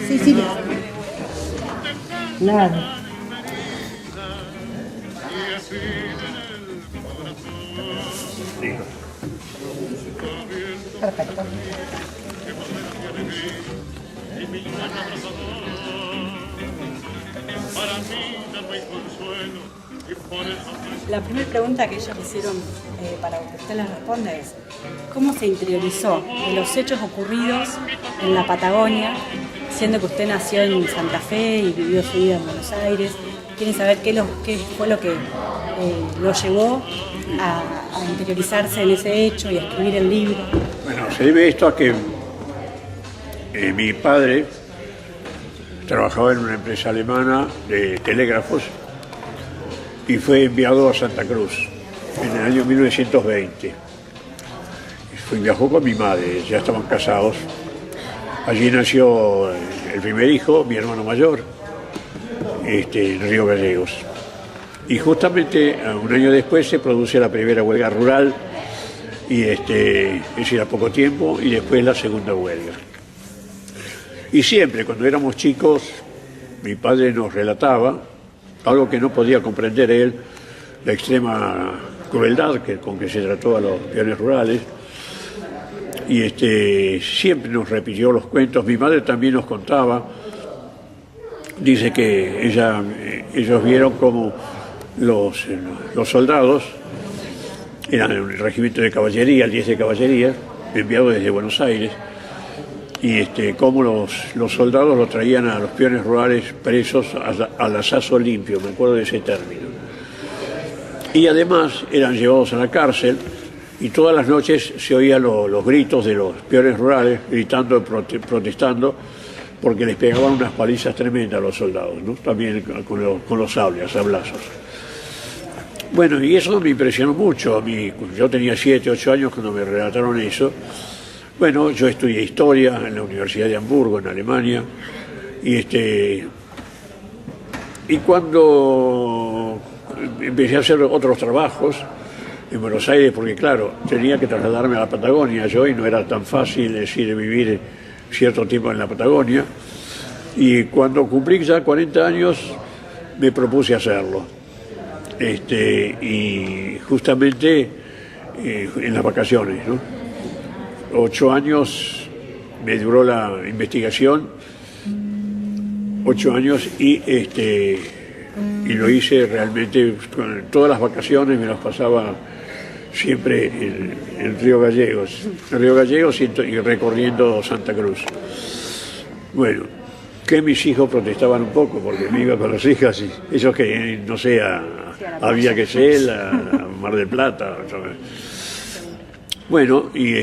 Sí, sí. Claro. Perfecto. La primera pregunta que ellos hicieron para que usted les responda es ¿cómo se interiorizó de los hechos ocurridos en la Patagonia, siendo que usted nació en Santa Fe y vivió su vida en Buenos Aires? Quieren saber qué fue lo que lo llevó a interiorizarse en ese hecho y a escribir el libro. Bueno, se debe esto a que mi padre trabajaba en una empresa alemana de telégrafos y fue enviado a Santa Cruz en el año 1920. Viajó con mi madre, ya estaban casados. Allí nació el primer hijo, mi hermano mayor, en Río Gallegos. Y justamente un año después se produce la primera huelga rural, y es decir, a poco tiempo, y después la segunda huelga. Y siempre, cuando éramos chicos, mi padre nos relataba, algo que no podía comprender él, la extrema crueldad con que se trató a los peones rurales, y siempre nos repitió los cuentos. Mi madre también nos contaba, dice que ellos vieron como los soldados, eran el regimiento de caballería, el 10 de caballería, enviado desde Buenos Aires, y cómo los soldados los traían a los peones rurales presos al asazo limpio, me acuerdo de ese término. Y además eran llevados a la cárcel, y todas las noches se oían los gritos de los peones rurales, gritando, protestando, porque les pegaban unas palizas tremendas a los soldados, ¿no? También con los sablazos. Bueno, y eso me impresionó mucho a mí. Yo tenía 7, 8 años cuando me relataron eso. Bueno, yo estudié historia en la Universidad de Hamburgo, en Alemania, y cuando empecé a hacer otros trabajos en Buenos Aires, porque claro, tenía que trasladarme a la Patagonia yo, y no era tan fácil vivir cierto tiempo en la Patagonia, y cuando cumplí ya 40 años me propuse hacerlo, y justamente en las vacaciones, ¿no? 8 años me duró la investigación, 8 años, y lo hice realmente, todas las vacaciones me las pasaba siempre en Río Gallegos, y recorriendo Santa Cruz. Bueno, que mis hijos protestaban un poco porque me iba con las hijas, y ellos que, no sé, había que ser a Mar del Plata. Bueno, y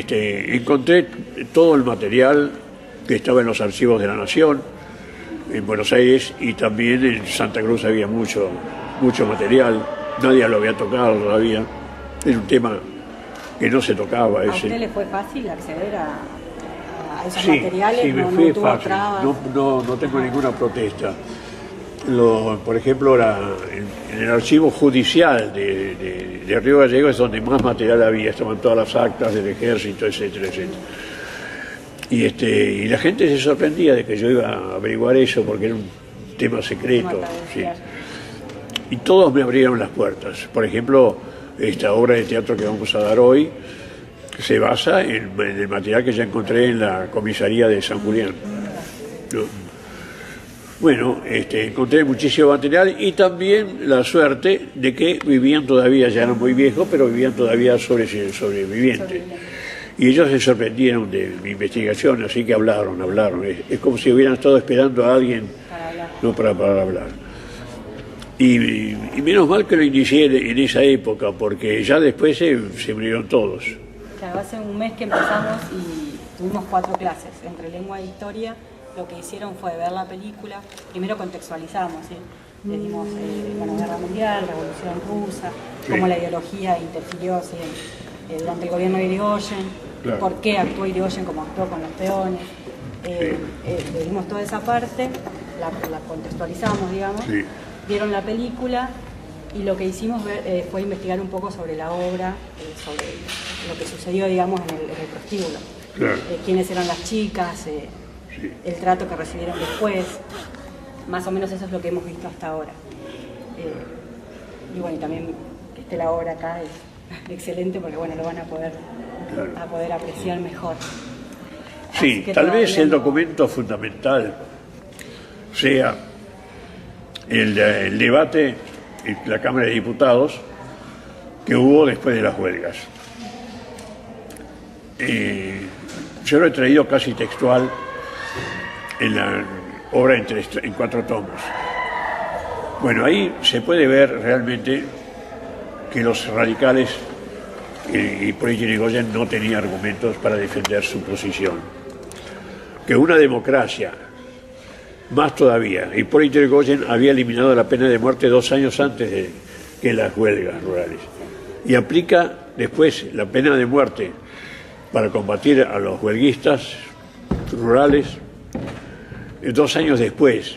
encontré todo el material que estaba en los archivos de la Nación, en Buenos Aires, y también en Santa Cruz había mucho material, nadie lo había tocado todavía, era un tema que no se tocaba. ¿A usted le fue fácil acceder a esos sí, materiales? Sí, me no fue tuvo fácil, trabas. no tengo ninguna protesta. por ejemplo, en el archivo judicial de Río Gallegos es donde más material había, estaban todas las actas del ejército, etcétera, etcétera. Y la gente se sorprendía de que yo iba a averiguar eso porque era un tema secreto. Sí. Y todos me abrieron las puertas. Por ejemplo, esta obra de teatro que vamos a dar hoy se basa en el material que ya encontré en la comisaría de San Julián, ¿no? Bueno, encontré muchísimo material y también la suerte de que vivían todavía, ya eran muy viejos, pero vivían todavía sobrevivientes. Y ellos se sorprendieron de mi investigación, así que hablaron. Es como si hubieran estado esperando a alguien para hablar. Y menos mal que lo inicié en esa época, porque ya después se murieron todos. Claro, hace un mes que empezamos y tuvimos 4 clases, entre lengua e historia. Lo que hicieron fue ver la película, primero contextualizamos, ¿sí? Le dimos Guerra Mundial, Revolución Rusa, sí, cómo la ideología interfirió, ¿sí? Durante el gobierno de Irigoyen, claro, por qué actuó Irigoyen como actuó con los peones. Sí. Le dimos toda esa parte, la contextualizamos, digamos, sí, vieron la película y lo que hicimos fue investigar un poco sobre la obra, sobre lo que sucedió, digamos, en el prostíbulo. claro. Quiénes eran las chicas, Sí. el trato que recibieron después, más o menos eso es lo que hemos visto hasta ahora. Y bueno, y también que esté la obra acá es excelente porque bueno, lo van a poder apreciar mejor. Sí, tal vez el documento fundamental sea el debate en la Cámara de Diputados que hubo después de las huelgas. Yo lo he traído casi textual en la obra en 4 tomos. Bueno, ahí se puede ver realmente que los radicales y por ello Irigoyen no tenía argumentos para defender su posición. Que una democracia, más todavía, Hipólito Yrigoyen había eliminado la pena de muerte 2 años antes que las huelgas rurales. Y aplica después la pena de muerte para combatir a los huelguistas rurales 2 años después.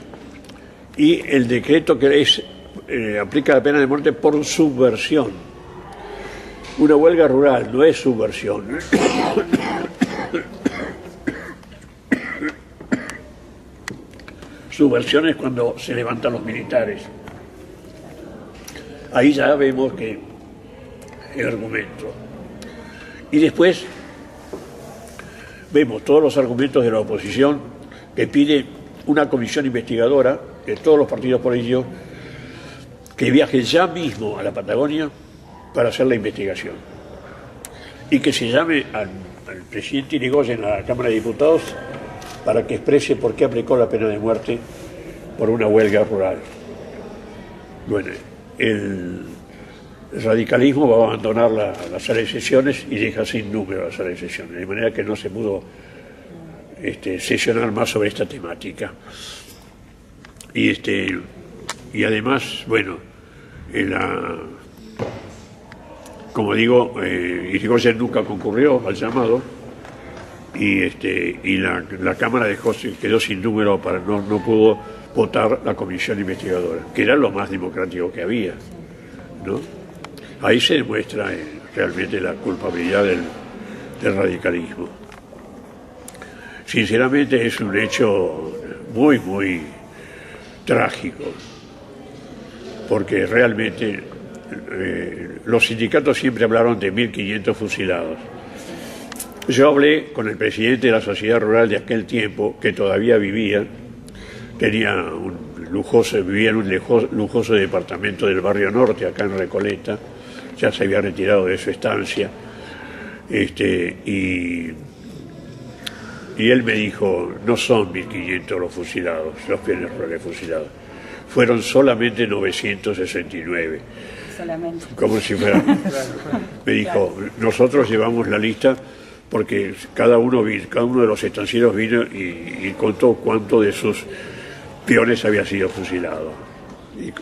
Y el decreto que aplica la pena de muerte por subversión. Una huelga rural no es subversión. Subversión es cuando se levantan los militares. Ahí ya vemos que el argumento. Y después vemos todos los argumentos de la oposición que pide una comisión investigadora de todos los partidos políticos que viaje ya mismo a la Patagonia para hacer la investigación. Y que se llame al presidente Irigoyen a la Cámara de Diputados para que exprese por qué aplicó la pena de muerte por una huelga rural. Bueno, el radicalismo va a abandonar la sala de sesiones y deja sin número la sala de sesiones, de manera que no se pudo sesionar más sobre esta temática. Y además, bueno, como digo, Irigoyen nunca concurrió al llamado y la Cámara quedó sin número, no pudo votar la comisión investigadora, que era lo más democrático que había, ¿no? Ahí se demuestra realmente la culpabilidad del radicalismo. Sinceramente es un hecho muy, muy trágico, porque realmente los sindicatos siempre hablaron de 1.500 fusilados. Yo hablé con el presidente de la sociedad rural de aquel tiempo, que todavía vivía, vivía en un lujoso departamento del barrio norte, acá en Recoleta, ya se había retirado de su estancia, y él me dijo, no son 1.500 los fusilados, los pioneros rurales fusilados, fueron solamente 969. Solamente. Como si fuera. Me dijo, nosotros llevamos la lista porque cada uno de los estancieros vino y contó cuánto de sus peones había sido fusilado.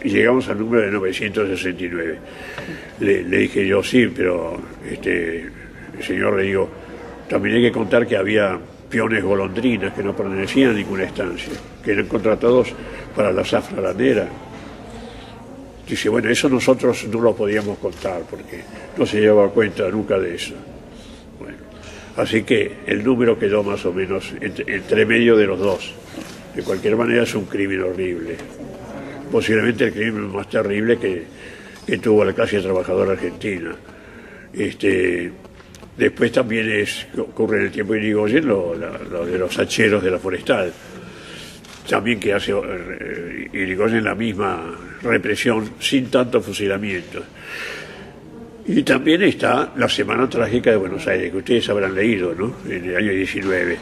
Y llegamos al número de 969. Le dije yo, sí, pero señor, le digo, también hay que contar que había peones golondrinas que no pertenecían a ninguna estancia, que eran contratados para la zafra ladera. Dice, bueno, eso nosotros no lo podíamos contar porque no se llevaba cuenta nunca de eso. Bueno, así que el número quedó más o menos entre medio de los dos. De cualquier manera es un crimen horrible. Posiblemente el crimen más terrible que tuvo la clase trabajadora argentina. Después también ocurre en el tiempo de Irigoyen lo de los hacheros de la Forestal. También que hace Irigoyen la misma represión sin tanto fusilamiento. Y también está la Semana Trágica de Buenos Aires, que ustedes habrán leído, ¿no? En el año 19,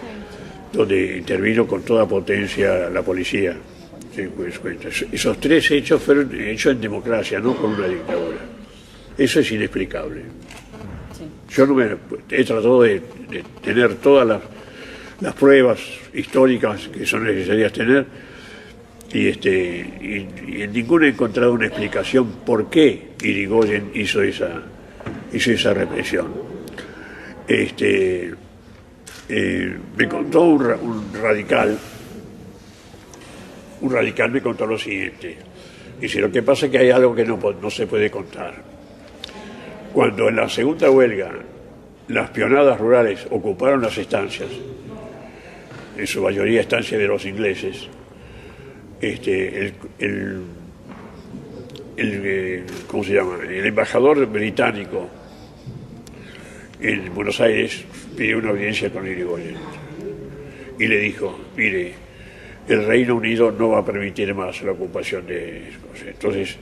donde intervino con toda potencia la policía. Sí, pues, esos tres hechos fueron hechos en democracia, no con una dictadura. Eso es inexplicable. Yo no he tratado de tener todas las pruebas históricas que son necesarias tener y en ninguna he encontrado una explicación por qué Irigoyen hizo esa represión. Me contó un radical me contó lo siguiente. Dice, lo que pasa es que hay algo que no se puede contar. Cuando en la segunda huelga las peonadas rurales ocuparon las estancias, en su mayoría estancias de los ingleses, ¿cómo se llama? El embajador británico en Buenos Aires pidió una audiencia con Irigoyen y le dijo, mire, el Reino Unido no va a permitir más la ocupación de Escocia. Entonces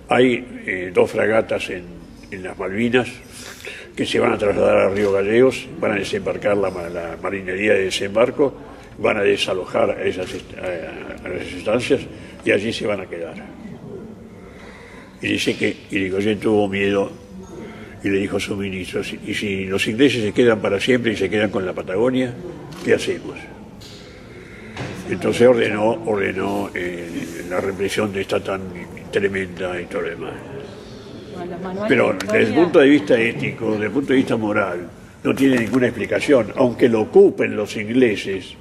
hay 2 fragatas en las Malvinas que se van a trasladar a Río Gallegos, van a desembarcar la marinería de desembarco, van a desalojar a las estancias y allí se van a quedar. Y dice que Irigoyen tuvo miedo y le dijo a sus ministros, y si los ingleses se quedan para siempre y se quedan con la Patagonia, ¿qué hacemos? Entonces ordenó la represión de esta tan tremenda y todo lo demás. Pero desde el punto de vista ético, desde el punto de vista moral, no tiene ninguna explicación. Aunque lo ocupen los ingleses,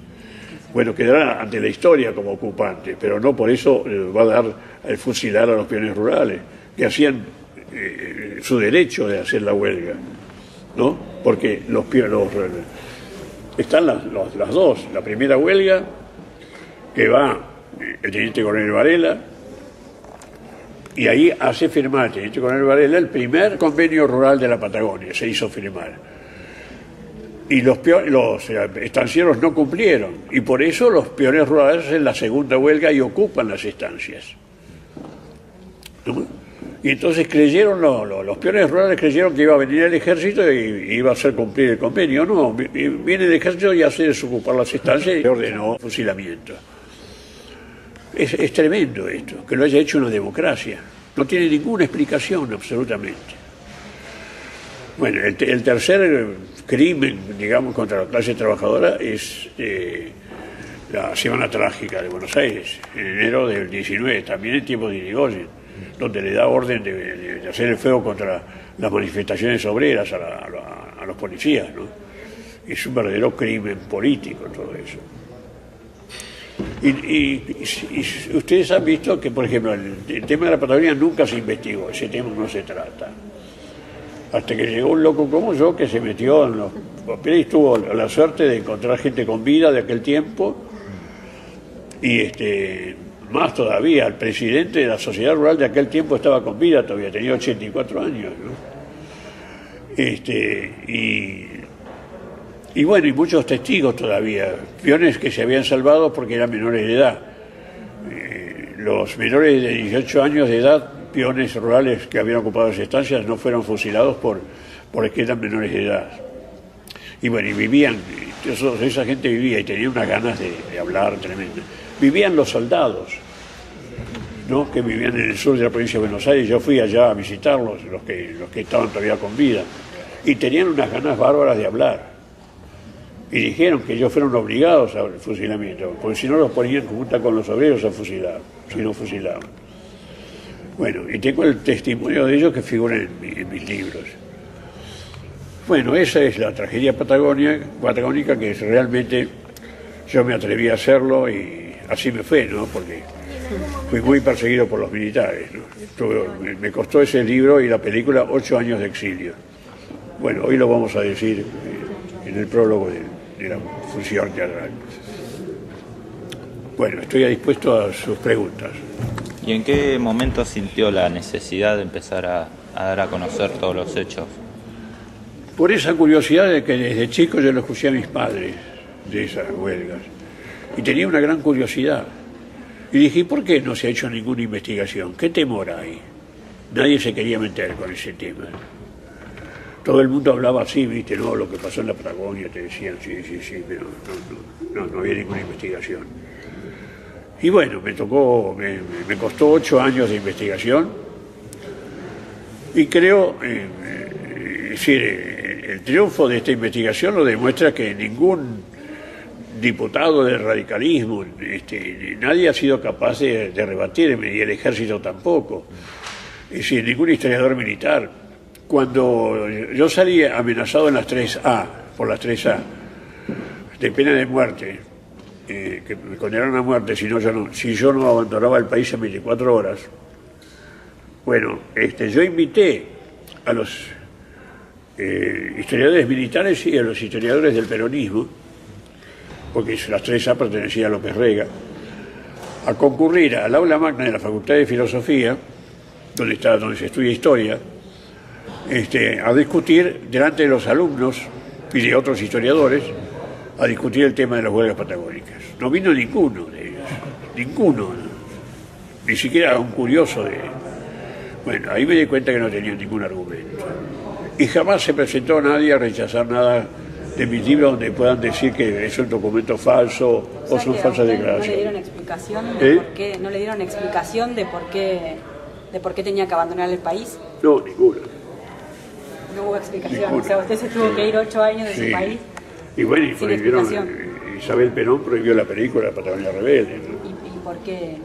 bueno, quedará ante la historia como ocupante, pero no por eso va a dar el fusilar a los peones rurales, que hacían su derecho de hacer la huelga, ¿no? Porque están las dos. La primera huelga, que va el teniente coronel Varela, y ahí hace firmar el teniente coronel Varela el primer convenio rural de la Patagonia, se hizo firmar. Y los estancieros no cumplieron, y por eso los peones rurales hacen la segunda huelga y ocupan las estancias. ¿No? Y entonces los peones rurales creyeron que iba a venir el ejército y iba a hacer cumplir el convenio. No, viene el ejército y hace desocupar las estancias y ordenó fusilamiento. Es tremendo esto, que lo haya hecho una democracia. No tiene ninguna explicación, absolutamente. Bueno, el tercer crimen, digamos, contra la clase trabajadora es la Semana Trágica de Buenos Aires, en enero del 19, también en tiempo de Irigoyen, donde le da orden de hacer el fuego contra las manifestaciones obreras a los policías, ¿no? Es un verdadero crimen político todo eso. Y ustedes han visto que, por ejemplo, el tema de la Patagonia nunca se investigó, ese tema no se trata. Hasta que llegó un loco como yo que se metió en los papeles y tuvo la suerte de encontrar gente con vida de aquel tiempo. Y más todavía, el presidente de la sociedad rural de aquel tiempo estaba con vida todavía, tenía 84 años, ¿no? Y bueno, y muchos testigos todavía, peones que se habían salvado porque eran menores de edad. Los menores de 18 años de edad, peones rurales que habían ocupado las estancias, no fueron fusilados porque eran menores de edad. Y bueno, y vivían, esa gente vivía y tenía unas ganas de hablar tremendas. Vivían los soldados, ¿no? Que vivían en el sur de la provincia de Buenos Aires. Yo fui allá a visitarlos, los que estaban todavía con vida, y tenían unas ganas bárbaras de hablar. Y dijeron que ellos fueron obligados al fusilamiento, porque si no los ponían junto con los obreros a fusilar, si no fusilaban. Bueno, y tengo el testimonio de ellos que figura en mis libros. Bueno, esa es la tragedia patagónica que realmente yo me atreví a hacerlo y así me fue, ¿no? Porque fui muy perseguido por los militares, ¿no? Me costó ese libro y la película 8 años de exilio. Bueno, hoy lo vamos a decir en el prólogo de la función teatral. Bueno, estoy dispuesto a sus preguntas. ¿Y en qué momento sintió la necesidad de empezar a dar a conocer todos los hechos? Por esa curiosidad de que desde chico yo lo escuché a mis padres de esas huelgas. Y tenía una gran curiosidad. Y dije, ¿por qué no se ha hecho ninguna investigación? ¿Qué temor hay? Nadie se quería meter con ese tema. Todo el mundo hablaba así, ¿viste? No, lo que pasó en la Patagonia, te decían, sí, pero no había ninguna investigación. Y bueno, me costó 8 años de investigación y creo, es decir, el triunfo de esta investigación lo demuestra que ningún diputado del radicalismo, nadie ha sido capaz de rebatirme, y el ejército tampoco. Es decir, ningún historiador militar. Cuando yo salí amenazado en las 3A, por las 3A, de pena de muerte, que me condenaron a muerte si yo no abandonaba el país en 24 horas, bueno, yo invité a los historiadores militares y a los historiadores del peronismo, porque las 3A pertenecían a López Rega, a concurrir al aula magna de la Facultad de Filosofía, donde se estudia historia, a discutir delante de los alumnos y de otros historiadores, a discutir el tema de las huelgas patagónicas. No vino ninguno de ellos, ninguno, ni siquiera un curioso de... Bueno, ahí me di cuenta que no tenía ningún argumento. Y jamás se presentó nadie a rechazar nada de mis libros donde puedan decir que es un documento falso o son falsas declaraciones. ¿No le dieron explicación de por qué, no le dieron explicación de por qué tenía que abandonar el país? No, ninguna. No hubo explicación. Ninguna. O sea, usted se tuvo que ir 8 años de su país. Y bueno, y prohibieron, explicación. Isabel Perón prohibió la película Patagonia Rebelde, ¿no? ¿Y por qué?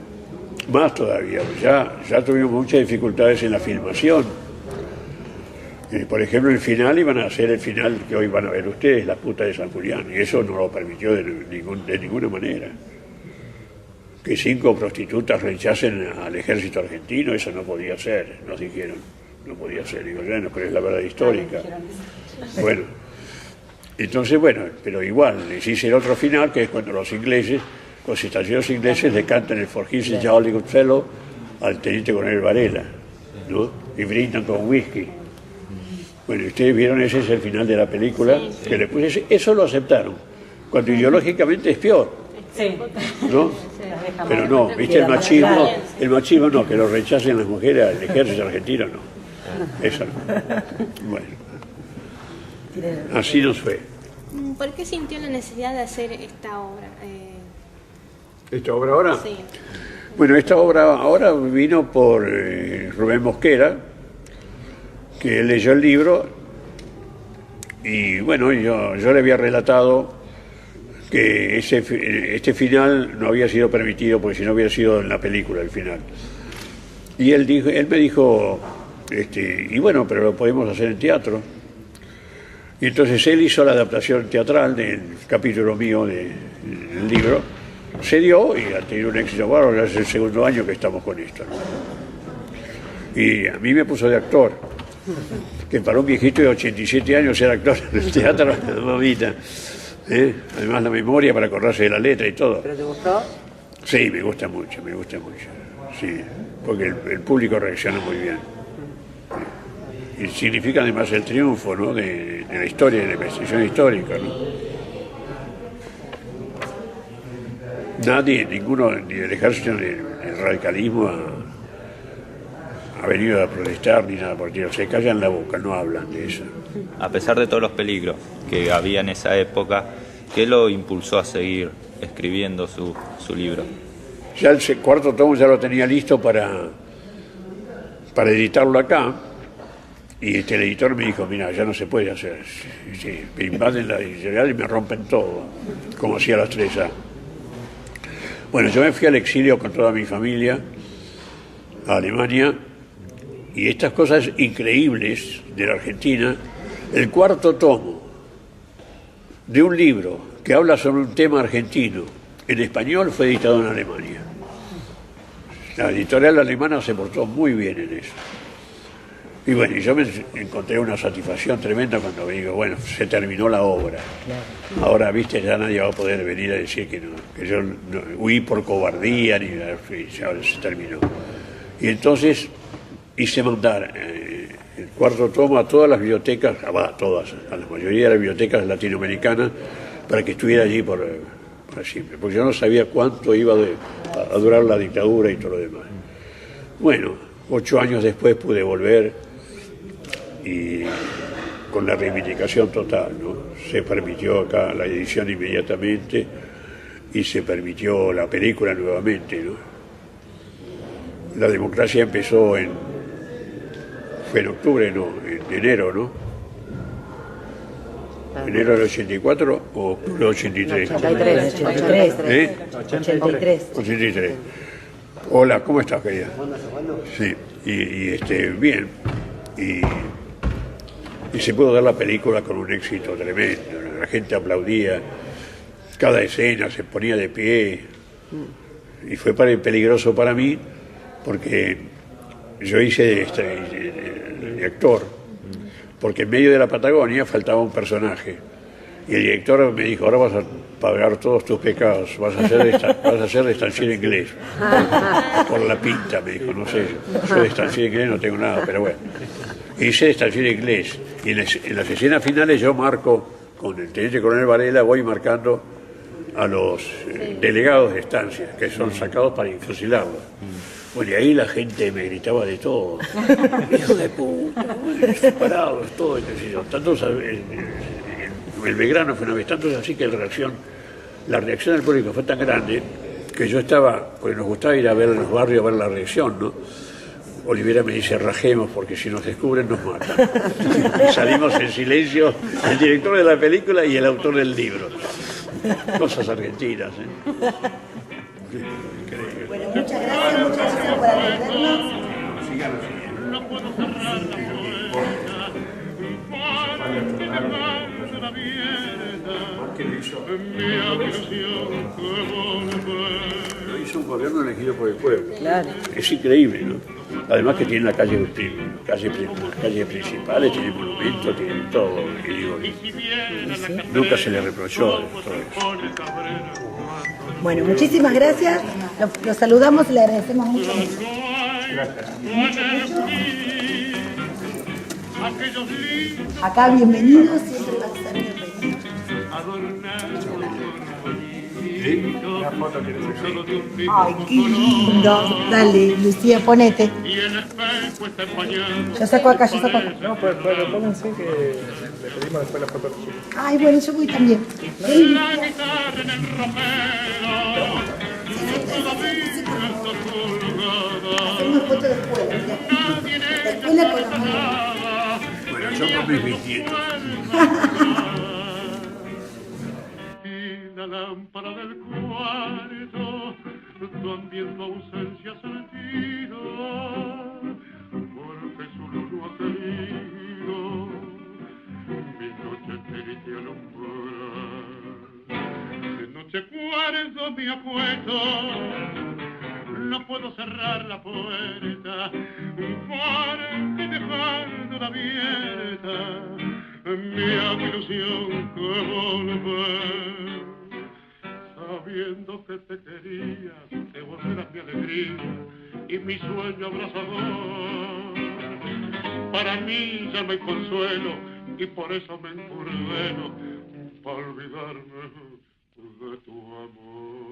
Más todavía, ya tuvimos muchas dificultades en la filmación. Por ejemplo, el final iban a hacer el final que hoy van a ver ustedes, La puta de San Julián, y eso no lo permitió de ninguna manera. Que 5 prostitutas rechacen al ejército argentino, eso no podía ser, nos dijeron, no podía ser. Digo, bueno, pero es la verdad histórica. Bueno, entonces, bueno, pero igual, les hice el otro final, que es cuando los estancieros ingleses le cantan el For He's a Jolly Good Fellow al teniente coronel Varela, ¿no? Y brindan con whisky. Bueno, ustedes vieron, ese es el final de la película, que le puse, eso lo aceptaron, cuando ideológicamente es peor, Sí. ¿no? Pero no, viste, el machismo no, que lo rechacen las mujeres al ejército argentino, no. Eso no. Bueno, así nos fue. ¿Por qué sintió la necesidad de hacer esta obra? ¿Esta obra ahora? Sí. Bueno, esta obra ahora vino por Rubén Mosquera, que él leyó el libro y bueno, yo le había relatado que este final no había sido permitido porque si no hubiera sido en la película el final. Y él me dijo, y bueno, pero lo podemos hacer en teatro. Y entonces él hizo la adaptación teatral del capítulo mío del libro, se dio y ha tenido un éxito bárbaro, ya es el segundo año que estamos con esto, ¿no? Y a mí me puso de actor, que para un viejito de 87 años ser actor en el teatro, mamita. Además la memoria para acordarse de la letra y todo. ¿Pero te gustó? Sí, me gusta mucho, sí, porque el público reacciona muy bien. Y significa además el triunfo, ¿no? de la historia, de la investigación histórica, ¿no? Nadie, ninguno, ni del ejército ni del radicalismo ha venido a protestar ni nada por el estilo. Se callan la boca, no hablan de eso. A pesar de todos los peligros que había en esa época, ¿qué lo impulsó a seguir escribiendo su libro? Ya el cuarto tomo ya lo tenía listo para editarlo acá, y el editor me dijo, mira, ya no se puede hacer, me invaden la editorial y me rompen todo, como hacía las 3A. Bueno, yo me fui al exilio con toda mi familia a Alemania, y estas cosas increíbles de la Argentina el cuarto tomo de un libro que habla sobre un tema argentino en español fue editado en Alemania. La editorial alemana se portó muy bien en eso. Y bueno, yo me encontré una satisfacción tremenda cuando digo, bueno, se terminó la obra. Ahora, viste, ya nadie va a poder venir a decir que no, que yo no, huí por cobardía, ni nada, ya se terminó. Y entonces hice mandar el cuarto tomo a todas las bibliotecas, a todas, a la mayoría de las bibliotecas latinoamericanas, para que estuviera allí para siempre, porque yo no sabía cuánto iba a durar la dictadura y todo lo demás. Bueno, 8 años después pude volver y con la reivindicación total, ¿no? Se permitió acá la edición inmediatamente y se permitió la película nuevamente, ¿no? La democracia empezó fue en octubre, no, en enero, ¿no? ¿Enero del 84 o octubre del 83? 83. Hola, ¿cómo estás, querida? Sí, bien. Y se pudo dar la película con un éxito tremendo. La gente aplaudía, cada escena se ponía de pie. Y fue peligroso para mí, porque yo hice de actor, porque en medio de la Patagonia faltaba un personaje. Y el director me dijo, ahora vas a pagar todos tus pecados, vas a hacer de estanciero inglés. Por la pinta, me dijo, no sé, yo de estanciero inglés no tengo nada, pero bueno. Hice de estanciero inglés. Y en las escenas finales yo marco, con el teniente coronel Varela, voy marcando a los delegados de estancia, que son sacados para infusilarlos. Bueno, y ahí la gente me gritaba de todo. Hijo de puta, separados, todo. Tanto el Belgrano fue una vez, tanto es así que la reacción del público fue tan grande que yo estaba, porque nos gustaba ir a ver los barrios, a ver la reacción, ¿no? Olivera me dice, rajemos, porque si nos descubren nos matan. Y salimos en silencio, el director de la película y el autor del libro. Cosas argentinas, ¿eh? Bueno, muchas gracias por atendernos. Lo hizo un gobierno elegido por el pueblo. Claro. Es increíble, ¿no? Además que tiene las calles principales, tiene monumentos, tiene todo. Y digo, nunca se le reprochó todo eso. Bueno, muchísimas gracias. Los saludamos y le agradecemos mucho. Acá bienvenidos, siempre van a estar bienvenidos. Ay, qué lindo. Dale, Lucía, ponete. Yo saco acá. No, pues pónganse que le pedimos después la foto. Ay, bueno, yo voy también. Hacemos foto de escuela, mira. La escuela con los niños. Bueno, yo con mis bisnietos. La lámpara del cuarto, también tu ausencia sentido, porque su luz no ha querido mi noche triste alumbrar. De noche cuarto me acuesto, no puedo cerrar la puerta, porque dejándola abierta, mi ilusión que volver. Sabiendo que te quería, te volverás mi alegría y mi sueño abrazador. Para mí ya no hay consuelo y por eso me encurdeno para olvidarme de tu amor.